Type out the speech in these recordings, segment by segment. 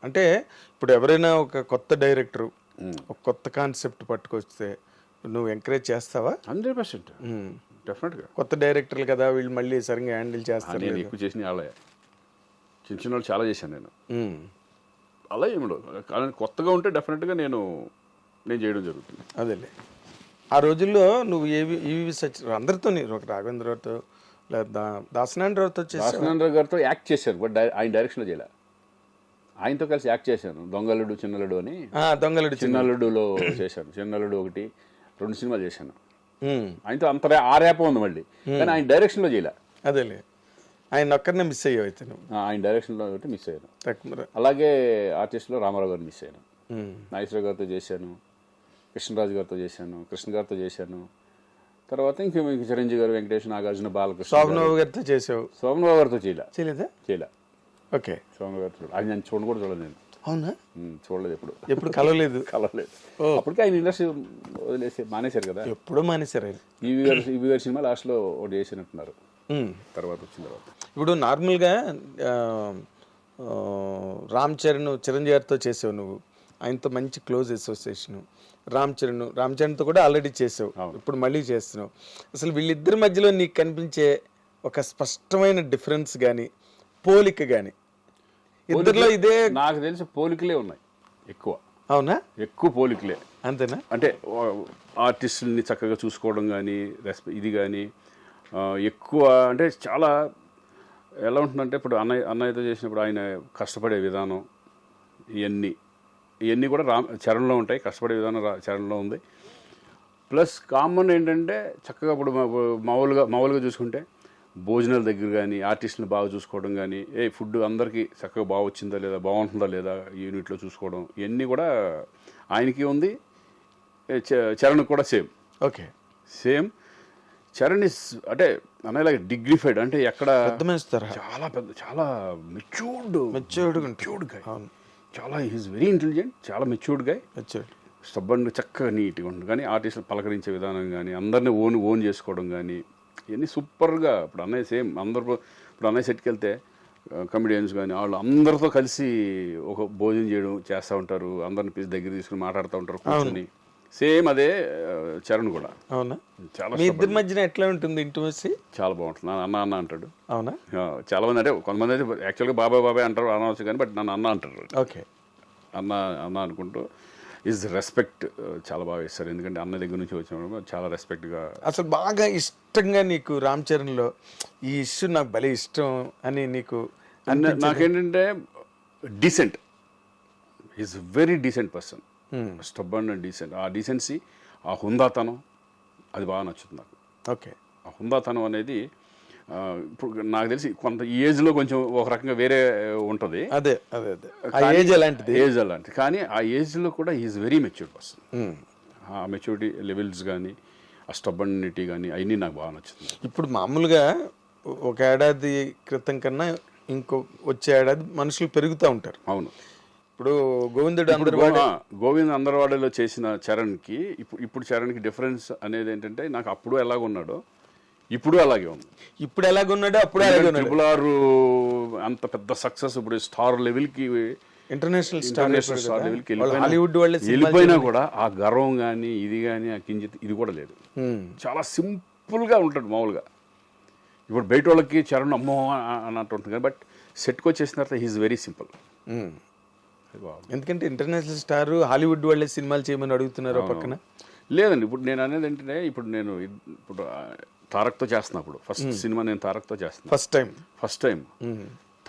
అంటే ఇప్పుడు ఎవరైనా ఒక కొత్త డైరెక్టర్ ఒక కొత్త కాన్సెప్ట్ పట్టుకొస్తే నువ్వు ఎంకరేజ్ చేస్తావా? 100% డెఫినెట్గా. కొత్త డైరెక్టర్లు కదా, వీళ్ళు మళ్ళీ సరిగ్గా హ్యాండిల్ చేస్తారు. నేను ఎక్కువ చేసిన వాళ్ళే, చిన్న చిన్న వాళ్ళు చాలా చేశాను నేను. అలా ఏమిడో కానీ కొత్తగా ఉంటే డెఫినెట్గా నేను చేయడం జరుగుతుంది. అదేలే, ఆ రోజుల్లో నువ్వు ఈవి అందరితో ఒక రాఘవేంద్రరావుతో లేదా దాసనారాయణరావుతో దాసనారాయణ గారితో యాక్ట్ చేశాను, బట్ ఆయన డైరెక్షన్లో చేయలే. ఆయనతో కలిసి యాక్ట్ చేశాను. దొంగలుడు చిన్నలుడు అని. దొంగలుడు చిన్నలుడులో చేశాను. చిన్నలుడు 1, 2 సినిమాలు చేశాను ఆయనతో. అంత ఆ రేప ఉంది మళ్ళీ, కానీ ఆయన డైరెక్షన్లో చేయలే. అదేలే, ఆయన ఒక్కరినే మిస్ అయ్యావు అయితే నువ్వు. ఆయన డైరెక్షన్లో ఒకటి మిస్ అయ్యాను. అలాగే ఆర్టిస్ట్లో రామారావు గారిని మిస్ అయ్యాను. నాగేశ్వరరావు గారితో చేశాను, కృష్ణరాజు గారితో చేశాను, కృష్ణ గారితో చేశాను. తర్వాత ఇంక చిరంజీవి గారు, వెంకటేష్, నాగార్జున, బాలకృష్ణ, శోభనబాబు గారితో చేసావు. శోభనబాబు గారితో చేయలే. ఓకే, శోభన గారు అది నేను చూడను కూడా చూడలేదు. నేను అవునా? చూడలేదు, ఎప్పుడు కలవలేదు. అప్పటికే ఆయన ఇండస్ట్రీ వదిలేసి మానేశారు కదా. ఎప్పుడూ మానేశారు ఆయన. ఈవి గారి సినిమా లాస్ట్లో ఒకటి చేసినట్టున్నారు తర్వాత వచ్చిన తర్వాత. ఇప్పుడు నార్మల్గా రామ్ చరణ్, చిరంజీవి గారితో చేసావు నువ్వు. ఆయనతో మంచి క్లోజ్ అసోసియేషను. రామ్ చరణ్తో కూడా ఆల్రెడీ చేసావు, ఇప్పుడు మళ్ళీ చేస్తున్నావు. అసలు వీళ్ళిద్దరి మధ్యలో నీకు కనిపించే ఒక స్పష్టమైన డిఫరెన్స్ కానీ పోలిక కానీ ఇద్దరిలో? ఇదే నాకు తెలిసి పోలికలే ఉన్నాయి ఎక్కువ. అవునా? ఎక్కువ పోలికలే. అంతేనా? అంటే ఆర్టిస్టుల్ని చక్కగా చూసుకోవడం కానీ ఇది కానీ ఎక్కువ. అంటే చాలా ఎలా ఉంటుందంటే ఇప్పుడు అన్నయ్యతో చేసినప్పుడు ఆయన కష్టపడే విధానం ఇవన్నీ కూడా చరణ్లో ఉంటాయి. కష్టపడే విధానం చరణ్లో ఉంది. ప్లస్ కామన్ ఏంటంటే చక్కగా ఇప్పుడు మామూలుగా చూసుకుంటే భోజనాల దగ్గర కానీ ఆర్టిస్టులను బాగా చూసుకోవడం కానీ, ఫుడ్ అందరికీ చక్కగా బాగా వచ్చిందా లేదా, బాగుంటుందా లేదా యూనిట్లో చూసుకోవడం, ఇవన్నీ కూడా ఆయనకి ఉంది. చరణ్ కూడా same. Okay, same. Charan is అంటే అనేలాగా డిగ్నిఫైడ్, అంటే ఎక్కడ చాలా పెద్ద, చాలా మెచ్యూర్డ్ గా, చాలా ఈజ్ వెరీ ఇంటెలిజెంట్, చాలా మెచ్యూర్డ్ గా, స్టబ్బన్ చక్కగా నీట్గా ఉంటుంది. కానీ ఆర్టిస్టులు పలకరించే విధానం కానీ, అందరినీ ఓన్ చేసుకోవడం కానీ, ఇవన్నీ సూపర్గా. ఇప్పుడు అన్నయ్య సేమ్ అందరూ, ఇప్పుడు అన్నయ్య సెట్కి వెళ్తే కమెడియన్స్ కానీ వాళ్ళు అందరితో కలిసి ఒక భోజనం చేస్తూ ఉంటారు, అందరిని దగ్గర తీసుకుని మాట్లాడుతూ ఉంటారు కూర్చొని. సేమ్ అదే చరణ్ కూడా. అవునా? చాలా మీ ఇద్దరి మధ్యన ఎట్లా ఉంటుంది ఇంటిమసీ? చాలా బాగుంటుంది. అన్న అంటాడు. అవునా? చాలా మంది, అంటే కొంతమంది అయితే యాక్చువల్గా బాబాయ్ అంటారు, అనవచ్చు కానీ, బట్ నన్ను అన్న అంటారు. ఓకే, అన్న అనుకుంటూ ఈజ్ రెస్పెక్ట్ చాలా బాగా ఇస్తారు. ఎందుకంటే అన్న దగ్గర నుంచి వచ్చిన చాలా రెస్పెక్ట్గా. అసలు బాగా ఇష్టంగా నీకు రామ్ చరణ్లో ఈ ఇష్యూ నాకు భలే ఇష్టం అని నీకు? నాకేంటంటే decent, is very decent person. Stubborn and decent. ఆ డీసెన్సీ, ఆ హుందాతనం, అది బాగా నచ్చుతుంది నాకు. ఓకే, ఆ హుందాతనం అనేది ఇప్పుడు నాకు తెలిసి కొంత ఈ ఏజ్లో కొంచెం ఒక రకంగా వేరే ఉంటుంది. అదే ఏజ్ అలాంటిది. కానీ ఆ ఏజ్లో కూడా ఈజ్ వెరీ మెచ్యూర్డ్ పర్సన్. ఆ మెచ్యూరిటీ లెవెల్స్ కానీ, ఆ స్టబ్బనిటీ కానీ, అవన్నీ నాకు బాగా నచ్చుతుంది. ఇప్పుడు మామూలుగా ఒక ఏడాది క్రితం కన్నా ఇంకో వచ్చే ఏడాది మనుషులు పెరుగుతూ ఉంటారు. అవును. ఇప్పుడు గోవింద్ అందరవాడలో చేసిన చరణ్కి ఇప్పుడు చరణ్కి డిఫరెన్స్ అనేది ఏంటంటే, నాకు అప్పుడు ఎలాగున్నాడో ఇప్పుడు అలాగే ఉంది. ఇప్పుడు ఎలాగున్నాడో అప్పుడు అలాగే ఉన్నాడు. ట్రిపుల్ అంత పెద్ద సక్సెస్, ఇప్పుడు స్టార్ లెవెల్కి, ఇంటర్నేషనల్ స్టార్ లెవెల్కి హాలీవుడ్ వెళ్ళిపోయినా కూడా ఆ గర్వం కానీ ఇది కానీ ఆ కించిత్ ఇది కూడా లేదు. చాలా సింపుల్గా ఉంటాడు మామూలుగా. ఇప్పుడు బయట వాళ్ళకి చరణ్ అమ్మో అన్నట్టు ఉంటుంది కానీ, బట్ సెట్కి వచ్చేసిన తర్వాత హీఈస్ వెరీ సింపుల్. ఎందుకంటే ఇంటర్నేషనల్ స్టార్ హాలీవుడ్ వాళ్ళే సినిమాలు చేయమని అడుగుతున్నారు పక్కన. లేదండి, ఇప్పుడు నేను అనేది ఏంటంటే, ఇప్పుడు తారక్తో చేస్తున్నప్పుడు ఫస్ట్ సినిమా నేను తారక్తో చేస్తున్నా. ఫస్ట్ టైం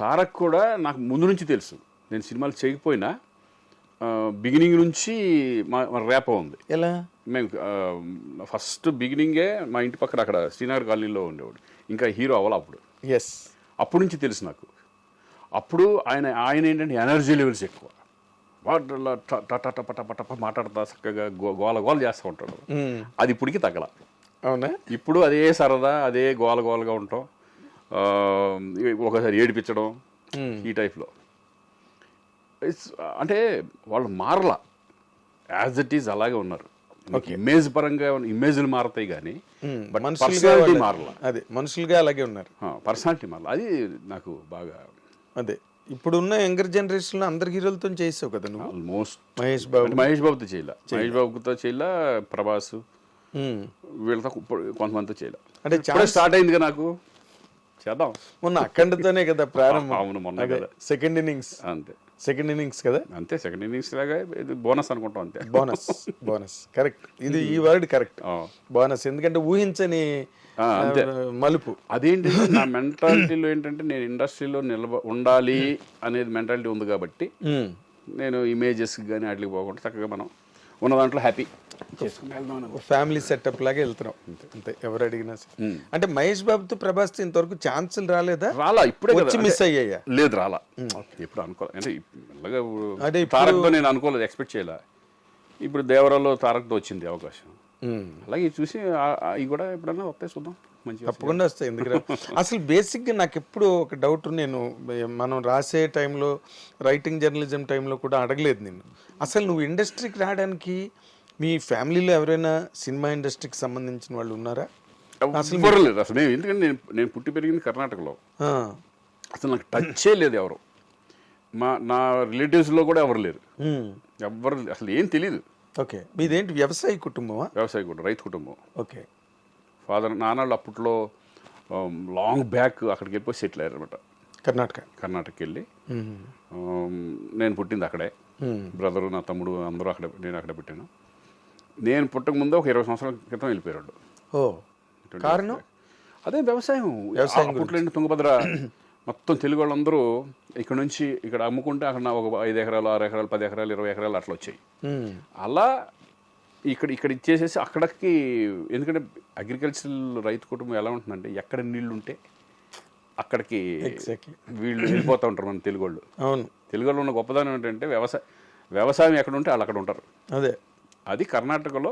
తారక్ కూడా నాకు ముందు నుంచి తెలుసు. నేను సినిమాలు చేయకపోయినా బిగినింగ్ నుంచి మా ర్యాప్ ఉంది. ఎలా? మేము ఫస్ట్ బిగినింగే మా ఇంటి పక్కన అక్కడ శ్రీనగర్ కాలనీలో ఉండేవాడు, ఇంకా హీరో అవ్వాలి అప్పుడు. అప్పటి నుంచి తెలుసు నాకు. అప్పుడు ఆయన ఏంటంటే ఎనర్జీ లెవెల్స్ ఎక్కువ, టప మాట్లాడతా చక్కగా గోల చేస్తూ ఉంటాడు. అది ఇప్పటికి తగ్గల. అవునా? ఇప్పుడు అదే సరదా, అదే గోలగా ఉంటాం, ఒకసారి ఏడిపించడం, ఈ టైప్లో. అంటే వాళ్ళు మారలా, యాజ్ ఇట్ ఈజ్ అలాగే ఉన్నారు. ఇమేజ్ పరంగా ఇమేజ్లు మారుతాయి కానీ పర్సనాలిటీ మారలా. అదే మనుషులుగా అలాగే ఉన్నారు, పర్సనాలిటీ మారలా. అది నాకు బాగా అదే ఇప్పుడున్న యంగర్ జనరేషన్లో అందరి హీరోలతో చేసావు కదా నువ్వు. ఆల్మోస్ట్ మహేష్ బాబు. మహేష్ బాబుతో చేయలే, మహేష్ బాబుతో చేయలే, ప్రభాస్ వీళ్ళతో కొంతమందితో చేయలే. అంటే ఇప్పుడే స్టార్ట్ అయిందిగా నాకు, చేద్దాం. మొన్న అఖండతోనే కదా ప్రారంభం. అవును, మొన్న కదా సెకండ్ ఇన్నింగ్స్. అంతే, సెకండ్ ఇన్నింగ్స్ కదా. అంతే సెకండ్ ఇన్నింగ్స్ లాగా ఇది బోనస్ అనుకుంటాం అంతే. Bonus, bonus correct. ఇది ఈ వర్డ్ కరెక్ట్, బోనస్. ఎందుకంటే ఊహించని అంతే మలుపు. అదేంటి నా మెంటాలిటీలో ఏంటంటే నేను ఇండస్ట్రీలో ఉండాలి అనేది మెంటాలిటీ ఉంది కాబట్టి నేను ఇమేజెస్ కానీ వాటికి పోకుండా చక్కగా మనం ఉన్న దాంట్లో హ్యాపీ చేసుకుని వెళ్దాం. ఫ్యామిలీ సెటప్ లాగా వెళ్తున్నాం అంతే, ఎవరు అడిగినా సరే. అంటే మహేష్ బాబుతో ప్రభాస్ ఇంతవరకు ఛాన్సులు రాలేదా? రాలా, ఇప్పుడే వచ్చి మిస్ అయ్యాయా? లేదు, రాలా. ఇప్పుడు అనుకోలేదు అంటే మెల్లగా తారక్తో నేను అనుకోలేదు, ఎక్స్పెక్ట్ చేయలే. ఇప్పుడు దేవరాలో తారక్తో వచ్చింది అవకాశం. అలాగే చూసి ఇవి కూడా ఎప్పుడన్నా వస్తాయి, చూద్దాం. మంచిగా తప్పకుండా వస్తాయి. ఎందుకంటే అసలు బేసిక్గా నాకు ఎప్పుడు ఒక డౌట్, నేను మనం రాసే టైంలో, రైటింగ్ జర్నలిజం టైంలో కూడా అడగలేదు నేను, అసలు నువ్వు ఇండస్ట్రీకి రావడానికి మీ ఫ్యామిలీలో ఎవరైనా సినిమా ఇండస్ట్రీకి సంబంధించిన వాళ్ళు ఉన్నారా? అసలు లేదు. అసలు ఎందుకంటే నేను పుట్టి పెరిగింది కర్ణాటకలో, అసలు నాకు టచ్చే లేదు ఎవరు. నా రిలేటివ్స్లో కూడా ఎవరు లేరు, ఎవరు అసలు ఏం తెలీదు. ఓకే, మీదేంటి వ్యవసాయ కుటుంబమా? వ్యవసాయ కుటుంబం, రైతు కుటుంబం. ఓకే. ఫాదర్ నాన్నలు అప్పట్లో లాంగ్ బ్యాక్ అక్కడికి వెళ్ళిపోయి సెటిల్ అయ్యారు అనమాట, కర్ణాటకకి వెళ్ళి. నేను పుట్టింది అక్కడే, బ్రదరు, నా తమ్ముడు అందరూ అక్కడే, నేను అక్కడే పుట్టాను. నేను పుట్టక ముందు ఒక 20 సంవత్సరాల క్రితం వెళ్ళిపోయాడు. కారణం అదే వ్యవసాయం. అప్పట్లో తుంగభద్ర మొత్తం తెలుగు వాళ్ళందరూ ఇక్కడ నుంచి ఇక్కడ అమ్ముకుంటే అక్కడ ఒక 5 ఎకరాలు, 6 ఎకరాలు, 10 ఎకరాలు, 20 ఎకరాలు అట్లా వచ్చాయి. అలా ఇక్కడ ఇచ్చేసేసి అక్కడికి, ఎందుకంటే అగ్రికల్చరల్ రైతు కుటుంబం ఎలా ఉంటుందంటే ఎక్కడ నీళ్లు ఉంటే అక్కడికి వీళ్ళు వెళ్ళిపోతూ ఉంటారు. మన తెలుగు వాళ్ళు, అవును, తెలుగు వాళ్ళు ఉన్న గొప్పదనం ఏంటంటే వ్యవసాయం ఎక్కడ ఉంటే వాళ్ళు అక్కడ ఉంటారు. అదే అది కర్ణాటకలో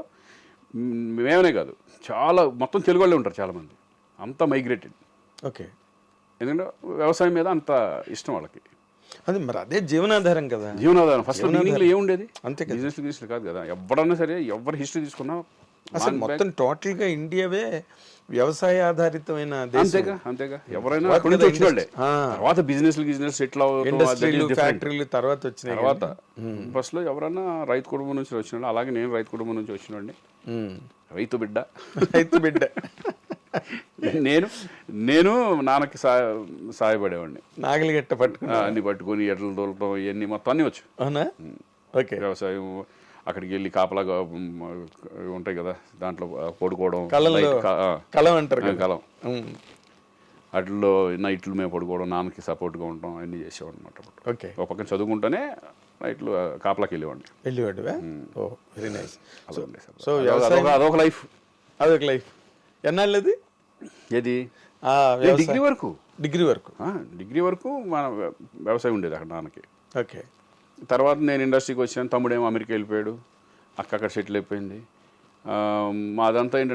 మేమనే కాదు, చాలా మొత్తం తెలుగు వాళ్ళే ఉంటారు చాలామంది, అంతా మైగ్రేటెడ్. ఓకే. ఎందుకంటే వ్యవసాయం మీద అంత ఇష్టం వాళ్ళకి. అది మరి అదే జీవనాధారం కదా, జీవనాధారం. ఫస్ట్ బిగినింగ్లో ఏముండేది, అంతే కదా, బిజినెస్ కాదు కదా. ఎవరన్నా సరే, ఎవరి హిస్టరీ తీసుకున్నా అసలు మొత్తం టోటల్గా ఇండియావే వ్యవసాయ ఆధారితమైన దేశం. అంతేగా ఎవరైనా అక్కడి నుంచి వచ్చిన వాళ్ళే. తర్వాత బిజినెస్ సెటిల్ ఇండస్ట్రీలు, ఫ్యాక్టరీలు తర్వాత వచ్చినాయి. తర్వాత ఫస్ట్ లో ఎవరైనా రైతు కుటుంబం నుంచి వచ్చిన వాళ్ళు. అలాగే నేను రైతు కుటుంబం నుంచి వచ్చినండి, రైతు బిడ్డ. నేను నాన్నకి సాయపడేవాడిని. నాగలి గట్ట అన్ని పట్టుకొని ఎడ్లు తోలటం ఇవన్నీ మొత్తం అన్నీ వచ్చు. అవునా? ఓకే. వ్యవసాయం అక్కడికి వెళ్ళి కాపలాగా ఉంటాయి కదా, దాంట్లో పడుకోవడం, కలం అంటారు, కలం, వాటిల్లో నైట్లు మేము పడుకోవడం, నాన్నకి సపోర్ట్గా ఉండడం అన్నీ చేసేవాడు అనమాట. ఓకే. ఒక పక్కన చదువుకుంటూనే నైట్లు కాపలాకి వెళ్ళేవాడిని. ఓ వెరీ నైస్. సో అదొక లైఫ్. ఎన్నాళ్ళది? ఏది? డిగ్రీ వరకు మన వ్యవసాయం ఉండేది అక్కడ నాన్నకి. ఓకే. తర్వాత నేను ఇండస్ట్రీకి వచ్చాను, తమ్ముడేమో అమెరికా వెళ్ళిపోయాడు, అక్కడ సెటిల్ అయిపోయింది. మాదంతా ఏంటంటే